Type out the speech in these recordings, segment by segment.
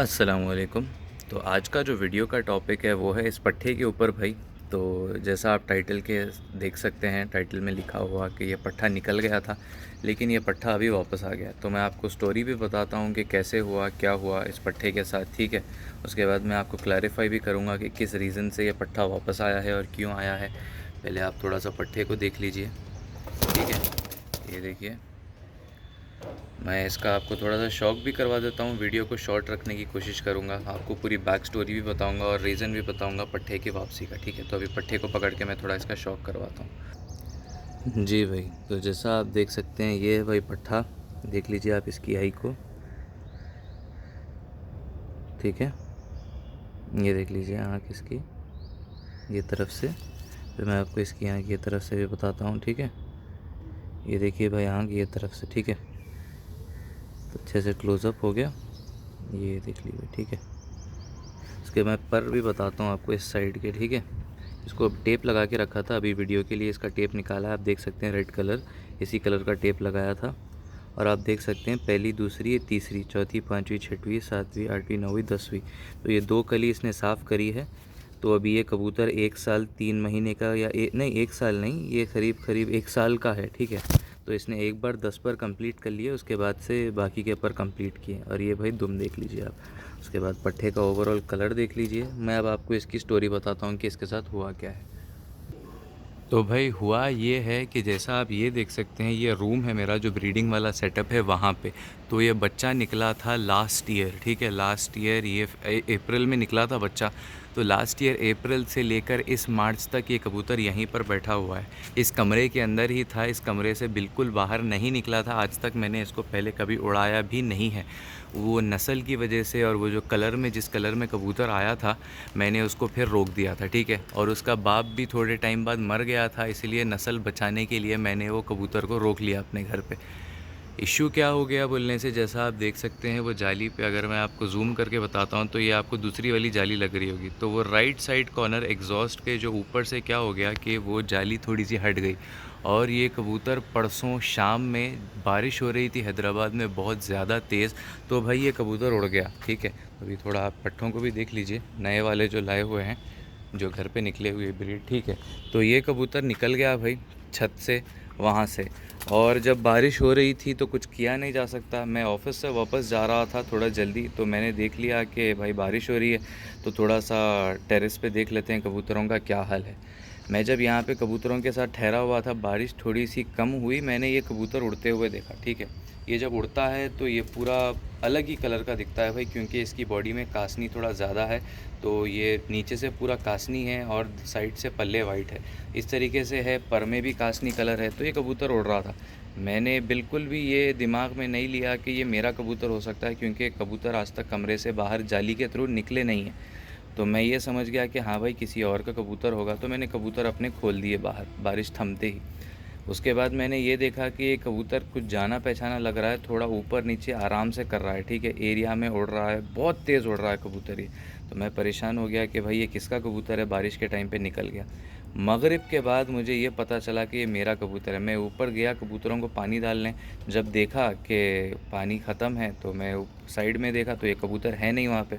अस्सलामुअलैकुम। तो आज का जो वीडियो का टॉपिक है वो है इस पट्ठे के ऊपर भाई। तो जैसा आप टाइटल के देख सकते हैं, टाइटल में लिखा हुआ कि ये पट्ठा निकल गया था, लेकिन ये पट्ठा अभी वापस आ गया। तो मैं आपको स्टोरी भी बताता हूँ कि कैसे हुआ, क्या हुआ इस पट्ठे के साथ, ठीक है। उसके बाद मैं आपको क्लैरिफाई भी करूँगा कि किस रीज़न से ये पट्ठा वापस आया है और क्यों आया है। पहले आप थोड़ा सा पट्ठे को देख लीजिए, ठीक है। ये देखिए, मैं इसका आपको थोड़ा सा शॉक भी करवा देता हूँ, वीडियो को शॉर्ट रखने की कोशिश करूँगा, आपको पूरी बैक स्टोरी भी बताऊँगा और रीज़न भी बताऊँगा पट्ठे की वापसी का, ठीक है। तो अभी पट्ठे को पकड़ के मैं थोड़ा इसका शॉक करवाता हूँ। जी भाई, तो जैसा आप देख सकते हैं ये है भाई पट्ठा, देख लीजिए आप इसकी आई को, ठीक है। ये देख लीजिए आँख इसकी ये तरफ से, फिर मैं आपको इसकी आँख ये तरफ से भी बताता हूँ, ठीक है। ये देखिए भाई आँख ये तरफ से, ठीक है। तो अच्छे से क्लोज़अप हो गया, ये देख लीजिए, ठीक है। इसके मैं पर भी बताता हूँ आपको इस साइड के, ठीक है। इसको टेप लगा के रखा था, अभी वीडियो के लिए इसका टेप निकाला है, आप देख सकते हैं रेड कलर, इसी कलर का टेप लगाया था। और आप देख सकते हैं पहली, दूसरी, तीसरी, चौथी, पाँचवीं, छठवीं, सातवीं, आठवीं, नौवीं, 10वीं, तो ये 2 कली इसने साफ़ करी है। तो अभी ये कबूतर 1 साल 3 महीने का या नहीं 1 साल नहीं, ये करीब 1 साल का है, ठीक है। तो इसने एक बार 10 पर कंप्लीट कर लिए, उसके बाद से बाकी के पर कंप्लीट किए। और ये भाई दुम देख लीजिए आप, उसके बाद पट्ठे का ओवरऑल कलर देख लीजिए। मैं अब आपको इसकी स्टोरी बताता हूँ कि इसके साथ हुआ क्या है। तो भाई हुआ ये है कि जैसा आप ये देख सकते हैं, ये रूम है मेरा जो ब्रीडिंग वाला सेटअप है वहाँ पे। तो ये बच्चा निकला था लास्ट ईयर, ठीक है। लास्ट ईयर ये अप्रैल में निकला था बच्चा। तो लास्ट ईयर अप्रैल से लेकर इस मार्च तक ये कबूतर यहीं पर बैठा हुआ है, इस कमरे के अंदर ही था, इस कमरे से बिल्कुल बाहर नहीं निकला था। आज तक मैंने इसको पहले कभी उड़ाया भी नहीं है। वो नस्ल की वजह से और वो जो कलर में, जिस कलर में कबूतर आया था, मैंने उसको फिर रोक दिया था, ठीक है। और उसका बाप भी थोड़े टाइम बाद मर गया था, इसलिए नस्ल बचाने के लिए मैंने वो कबूतर को रोक लिया अपने घर पे। इश्यू क्या हो गया बोलने से, जैसा आप देख सकते हैं वो जाली पे, अगर मैं आपको जूम करके बताता हूँ तो ये आपको दूसरी वाली जाली लग रही होगी। तो वो राइट साइड कॉर्नर एग्जॉस्ट के जो ऊपर से क्या हो गया कि वो जाली थोड़ी सी हट गई। और ये कबूतर परसों शाम में, बारिश हो रही थी हैदराबाद में बहुत ज़्यादा तेज़, तो भाई ये कबूतर उड़ गया, ठीक है। अभी थोड़ा आप पट्ठों को भी देख लीजिए, नए वाले जो लाए हुए हैं, जो घर पे निकले हुए ब्रीड, ठीक है। तो ये कबूतर निकल गया भाई छत से, वहाँ से। और जब बारिश हो रही थी तो कुछ किया नहीं जा सकता। मैं ऑफ़िस से वापस जा रहा था थोड़ा जल्दी, तो मैंने देख लिया कि भाई बारिश हो रही है, तो थोड़ा सा टेरेस पे देख लेते हैं कबूतरों का क्या हाल है। मैं जब यहाँ पे कबूतरों के साथ ठहरा हुआ था, बारिश थोड़ी सी कम हुई, मैंने ये कबूतर उड़ते हुए देखा, ठीक है। ये जब उड़ता है तो ये पूरा अलग ही कलर का दिखता है भाई, क्योंकि इसकी बॉडी में कासनी थोड़ा ज़्यादा है। तो ये नीचे से पूरा कासनी है और साइड से पल्ले वाइट है, इस तरीके से है, पर में भी कासनी कलर है। तो ये कबूतर उड़ रहा था, मैंने बिल्कुल भी ये दिमाग में नहीं लिया कि ये मेरा कबूतर हो सकता है, क्योंकि कबूतर आज तक कमरे से बाहर जाली के थ्रू निकले नहीं हैं। तो मैं ये समझ गया कि हाँ भाई किसी और का कबूतर होगा, तो मैंने कबूतर अपने खोल दिए बाहर बारिश थमते ही। उसके बाद मैंने ये देखा कि ये कबूतर कुछ जाना पहचाना लग रहा है, थोड़ा ऊपर नीचे आराम से कर रहा है, ठीक है। एरिया में उड़ रहा है, बहुत तेज़ उड़ रहा है कबूतर ये। तो मैं परेशान हो गया कि भाई ये किसका कबूतर है, बारिश के टाइम पे निकल गया। मगरिब के बाद मुझे ये पता चला कि ये मेरा कबूतर है। मैं ऊपर गया कबूतरों को पानी डालने, जब देखा कि पानी ख़त्म है तो मैं साइड में देखा तो ये कबूतर है नहीं वहाँ पे।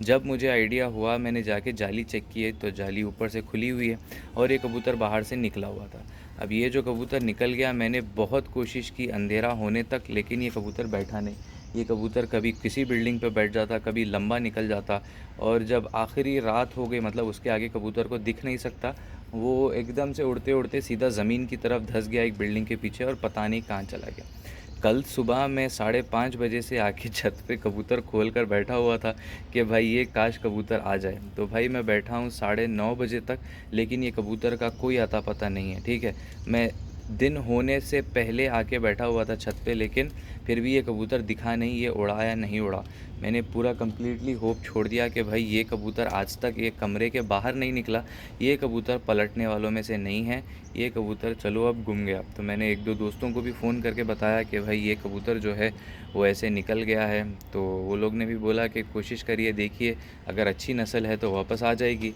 जब मुझे आइडिया हुआ, मैंने जाके जाली चेक की है, तो जाली ऊपर से खुली हुई है और ये कबूतर बाहर से निकला हुआ था। अब ये जो कबूतर निकल गया, मैंने बहुत कोशिश की अंधेरा होने तक, लेकिन ये कबूतर बैठा नहीं। ये कबूतर कभी किसी बिल्डिंग पे बैठ जाता, कभी लंबा निकल जाता, और जब आखिरी रात हो गई, मतलब उसके आगे कबूतर को दिख नहीं सकता, वो एकदम से उड़ते उड़ते सीधा ज़मीन की तरफ धंस गया एक बिल्डिंग के पीछे, और पता नहीं कहाँ चला गया। कल सुबह मैं 5:30 बजे से आके छत पे कबूतर खोल कर बैठा हुआ था कि भाई ये काश कबूतर आ जाए। तो भाई मैं बैठा हूँ 9:30 बजे तक, लेकिन ये कबूतर का कोई आता पता नहीं है, ठीक है। मैं दिन होने से पहले आके बैठा हुआ था छत पे, लेकिन फिर भी ये कबूतर दिखा नहीं, ये उड़ा या नहीं उड़ा। मैंने पूरा कम्प्लीटली होप छोड़ दिया कि भाई ये कबूतर आज तक ये कमरे के बाहर नहीं निकला, ये कबूतर पलटने वालों में से नहीं है, ये कबूतर चलो अब गुम गया। तो मैंने एक दो दोस्तों को भी फ़ोन करके बताया कि भाई ये कबूतर जो है वो ऐसे निकल गया है। तो वो लोग ने भी बोला कि कोशिश करिए, देखिए अगर अच्छी नस्ल है तो वापस आ जाएगी।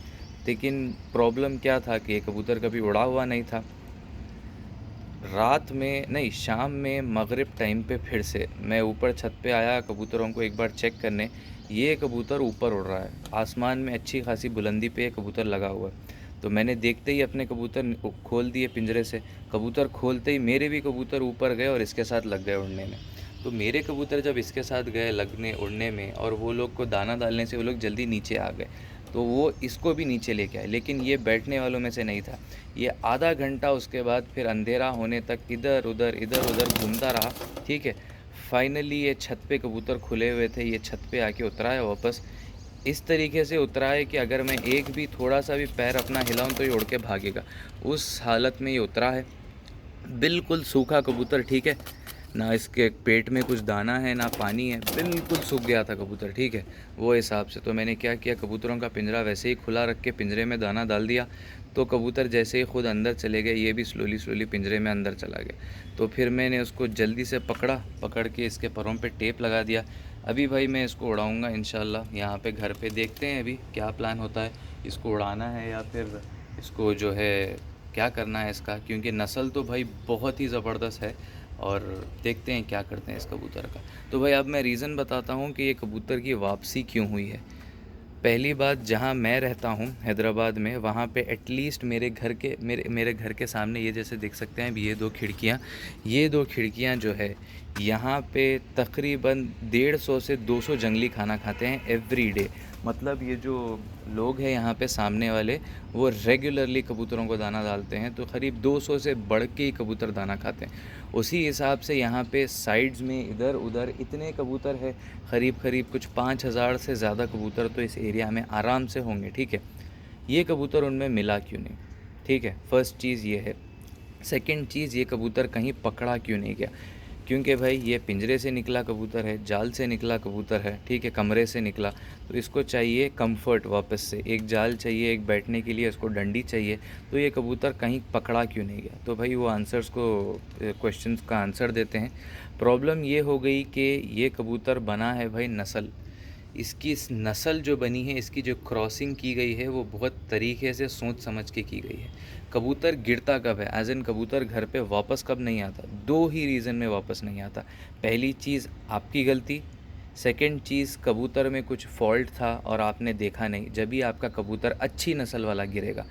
लेकिन प्रॉब्लम क्या था कि ये कबूतर कभी उड़ा हुआ नहीं था। रात में नहीं, शाम में मगरिब टाइम पे फिर से मैं ऊपर छत पे आया कबूतरों को एक बार चेक करने। ये कबूतर ऊपर उड़ रहा है, आसमान में अच्छी खासी बुलंदी पे ये कबूतर लगा हुआ है। तो मैंने देखते ही अपने कबूतर खोल दिए पिंजरे से। कबूतर खोलते ही मेरे भी कबूतर ऊपर गए और इसके साथ लग गए उड़ने में। तो मेरे कबूतर जब इसके साथ गए लगने उड़ने में, और वो लोग को दाना डालने से वो लोग जल्दी नीचे आ गए, तो वो इसको भी नीचे लेके आए। लेकिन ये बैठने वालों में से नहीं था। ये आधा घंटा उसके बाद फिर अंधेरा होने तक इधर उधर घूमता रहा। ठीक है, फाइनली ये छत पे कबूतर खुले हुए थे, ये छत पे आके उतरा है वापस। इस तरीके से उतरा है कि अगर मैं एक भी थोड़ा सा भी पैर अपना हिलाऊं तो ये उड़ के भागेगा। उस हालत में ये उतरा है, बिल्कुल सूखा कबूतर। ठीक है, ना इसके पेट में कुछ दाना है ना पानी है, बिल्कुल सूख गया था कबूतर। ठीक है, वो हिसाब से तो मैंने क्या किया, कबूतरों का पिंजरा वैसे ही खुला रख के पिंजरे में दाना डाल दिया। तो कबूतर जैसे ही खुद अंदर चले गए, ये भी स्लोली स्लोली पिंजरे में अंदर चला गया। तो फिर मैंने उसको जल्दी से पकड़ के इसके परों पे टेप लगा दिया। अभी भाई मैं इसको उड़ाऊँगा इंशाल्लाह। यहाँ पे घर पे देखते हैं अभी क्या प्लान होता है, इसको उड़ाना है या फिर इसको जो है क्या करना है इसका, क्योंकि नस्ल तो भाई बहुत ही ज़बरदस्त है। और देखते हैं क्या करते हैं इस कबूतर का। तो भाई अब मैं रीज़न बताता हूँ कि ये कबूतर की वापसी क्यों हुई है। पहली बात, जहाँ मैं रहता हूँ हैदराबाद में, वहाँ पे एटलीस्ट मेरे घर के सामने ये जैसे देख सकते हैं अभी ये दो खिड़कियाँ जो है, यहाँ पे तकरीबन 150 से 200 जंगली खाना खाते हैं एवरी डे। मतलब ये जो लोग हैं यहाँ पे सामने वाले, वो रेगुलरली कबूतरों को दाना डालते हैं, तो करीब 200 से बढ़ के ही कबूतर दाना खाते हैं। उसी हिसाब से यहाँ पे साइड्स में इधर उधर इतने कबूतर है, करीब कुछ 5,000 से ज़्यादा कबूतर तो इस एरिया में आराम से होंगे। ठीक है, ये कबूतर उनमें मिला क्यों नहीं? ठीक है, फर्स्ट चीज़ ये है। सेकंड चीज़, ये कबूतर कहीं पकड़ा क्यों नहीं गया? क्योंकि भाई ये पिंजरे से निकला कबूतर है, जाल से निकला कबूतर है। ठीक है, कमरे से निकला, तो इसको चाहिए कंफर्ट, वापस से एक जाल चाहिए, एक बैठने के लिए इसको डंडी चाहिए। तो ये कबूतर कहीं पकड़ा क्यों नहीं गया? तो भाई वो आंसर्स को, क्वेश्चंस का आंसर देते हैं। प्रॉब्लम ये हो गई कि ये कबूतर बना है भाई नस्ल, इसकी इस नस्ल जो बनी है, इसकी जो क्रॉसिंग की गई है, वो बहुत तरीके से सोच समझ के की गई है। कबूतर गिरता कब है, एज इन कबूतर घर पे वापस कब नहीं आता? दो ही रीज़न में वापस नहीं आता। पहली चीज़ आपकी गलती, सेकंड चीज़ कबूतर में कुछ फॉल्ट था और आपने देखा नहीं। जब भी आपका कबूतर अच्छी नस्ल वाला गिरेगा,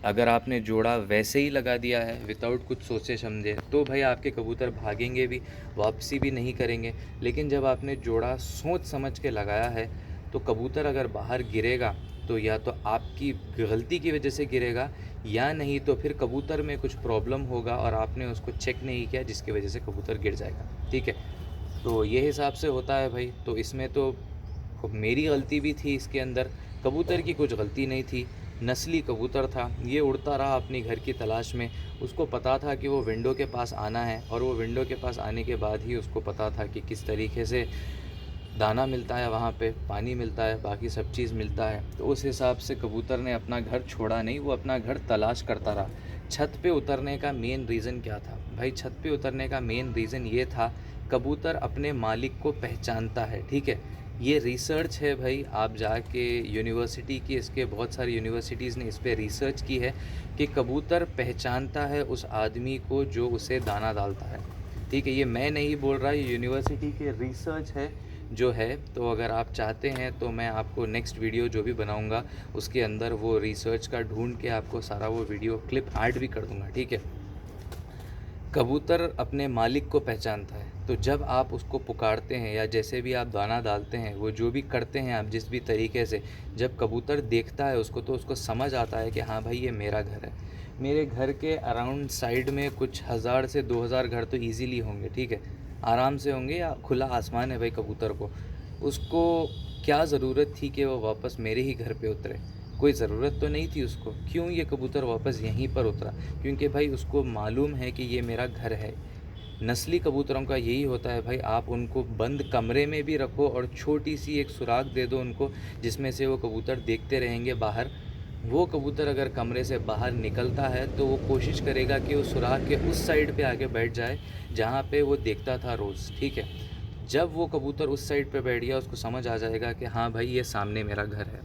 अगर आपने जोड़ा वैसे ही लगा दिया है विदाउट कुछ सोचे समझे, तो भाई आपके कबूतर भागेंगे भी, वापसी भी नहीं करेंगे। लेकिन जब आपने जोड़ा सोच समझ के लगाया है, तो कबूतर अगर बाहर गिरेगा तो या तो आपकी गलती की वजह से गिरेगा, या नहीं तो फिर कबूतर में कुछ प्रॉब्लम होगा और आपने उसको चेक नहीं किया, जिसकी वजह से कबूतर गिर जाएगा। ठीक है, तो ये हिसाब से होता है भाई। तो इसमें तो मेरी गलती भी थी इसके अंदर, कबूतर की कुछ गलती नहीं थी। नस्ली कबूतर था, ये उड़ता रहा अपनी घर की तलाश में। उसको पता था कि वो विंडो के पास आना है, और वो विंडो के पास आने के बाद ही उसको पता था कि किस तरीके से दाना मिलता है, वहाँ पे पानी मिलता है, बाकी सब चीज़ मिलता है। तो उस हिसाब से कबूतर ने अपना घर छोड़ा नहीं, वो अपना घर तलाश करता रहा। छत पे उतरने का मेन रीज़न क्या था भाई? छत पे उतरने का मेन रीज़न ये था, कबूतर अपने मालिक को पहचानता है। ठीक है, ये रिसर्च है भाई, आप जाके यूनिवर्सिटी की, इसके बहुत सारी यूनिवर्सिटीज़ ने इस पर रिसर्च की है कि कबूतर पहचानता है उस आदमी को जो उसे दाना डालता है। ठीक है, ये मैं नहीं बोल रहा, ये यूनिवर्सिटी के रिसर्च है जो है। तो अगर आप चाहते हैं तो मैं आपको नेक्स्ट वीडियो जो भी बनाऊंगा उसके अंदर वो रिसर्च का ढूंढ के आपको सारा वो वीडियो क्लिप ऐड भी कर दूंगा। ठीक है, कबूतर अपने मालिक को पहचानता है, तो जब आप उसको पुकारते हैं या जैसे भी आप दाना डालते हैं, वो जो भी करते हैं आप जिस भी तरीके से, जब कबूतर देखता है उसको, तो उसको समझ आता है कि हाँ भाई ये मेरा घर है। मेरे घर के अराउंड साइड में कुछ 1000 से 2000 घर तो ईज़िली होंगे। ठीक है, आराम से होंगे, या खुला आसमान है भाई कबूतर को। उसको क्या ज़रूरत थी कि वो वापस मेरे ही घर पे उतरे? कोई ज़रूरत तो नहीं थी उसको। क्यों ये कबूतर वापस यहीं पर उतरा? क्योंकि भाई उसको मालूम है कि ये मेरा घर है। नस्ली कबूतरों का यही होता है भाई, आप उनको बंद कमरे में भी रखो और छोटी सी एक सुराख दे दो उनको, जिसमें से वो कबूतर देखते रहेंगे बाहर। वो कबूतर अगर कमरे से बाहर निकलता है तो वो कोशिश करेगा कि वो सुराख के उस साइड पे आके बैठ जाए जहाँ पे वो देखता था रोज़। ठीक है, जब वो कबूतर उस साइड पे बैठ गया, उसको समझ आ जाएगा कि हाँ भाई ये सामने मेरा घर है।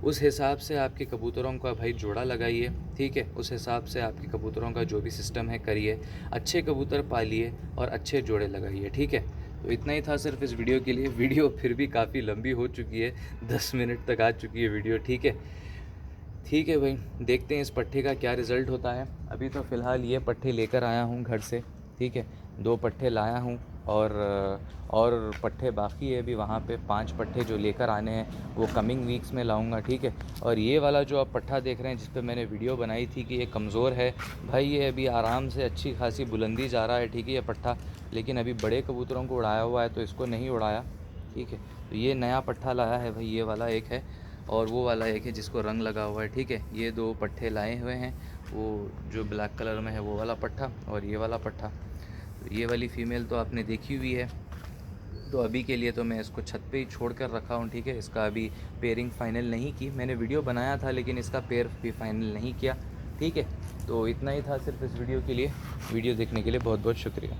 उस हिसाब से आपके कबूतरों का भाई जोड़ा लगाइए, ठीक है। उस हिसाब से आपके कबूतरों का जो भी सिस्टम है करिए, अच्छे कबूतर पालिए और अच्छे जोड़े लगाइए, ठीक है। तो इतना ही था सिर्फ इस वीडियो के लिए। वीडियो फिर भी काफ़ी लंबी हो चुकी है, 10 मिनट तक आ चुकी है वीडियो, ठीक है। ठीक है भाई, देखते हैं इस पट्ठे का क्या रिज़ल्ट होता है। अभी तो फ़िलहाल ये पट्ठे लेकर आया हूँ घर से, ठीक है। 2 पट्ठे लाया हूँ और पट्ठे बाकी है अभी वहाँ पे। 5 पट्ठे जो लेकर आने हैं वो कमिंग वीक्स में लाऊंगा, ठीक है। और ये वाला जो आप पट्ठा देख रहे हैं जिस पे मैंने वीडियो बनाई थी कि ये कमज़ोर है, भाई ये अभी आराम से अच्छी खासी बुलंदी जा रहा है, ठीक है, ये पट्ठा। लेकिन अभी बड़े कबूतरों को उड़ाया हुआ है तो इसको नहीं उड़ाया, ठीक है। तो ये नया पट्ठा लाया है भाई, ये वाला एक है और वो वाला एक है जिसको रंग लगा हुआ है, ठीक है। ये 2 पट्ठे लाए हुए हैं, वो जो ब्लैक कलर में है वो वाला पट्ठा और ये वाला पट्ठा। तो ये वाली फ़ीमेल तो आपने देखी हुई है। तो अभी के लिए तो मैं इसको छत पे ही छोड़ कर रखा हूँ, ठीक है। इसका अभी पेयरिंग फ़ाइनल नहीं की, मैंने वीडियो बनाया था लेकिन इसका पेयर भी फ़ाइनल नहीं किया, ठीक है। तो इतना ही था सिर्फ इस वीडियो के लिए। वीडियो देखने के लिए बहुत बहुत शुक्रिया।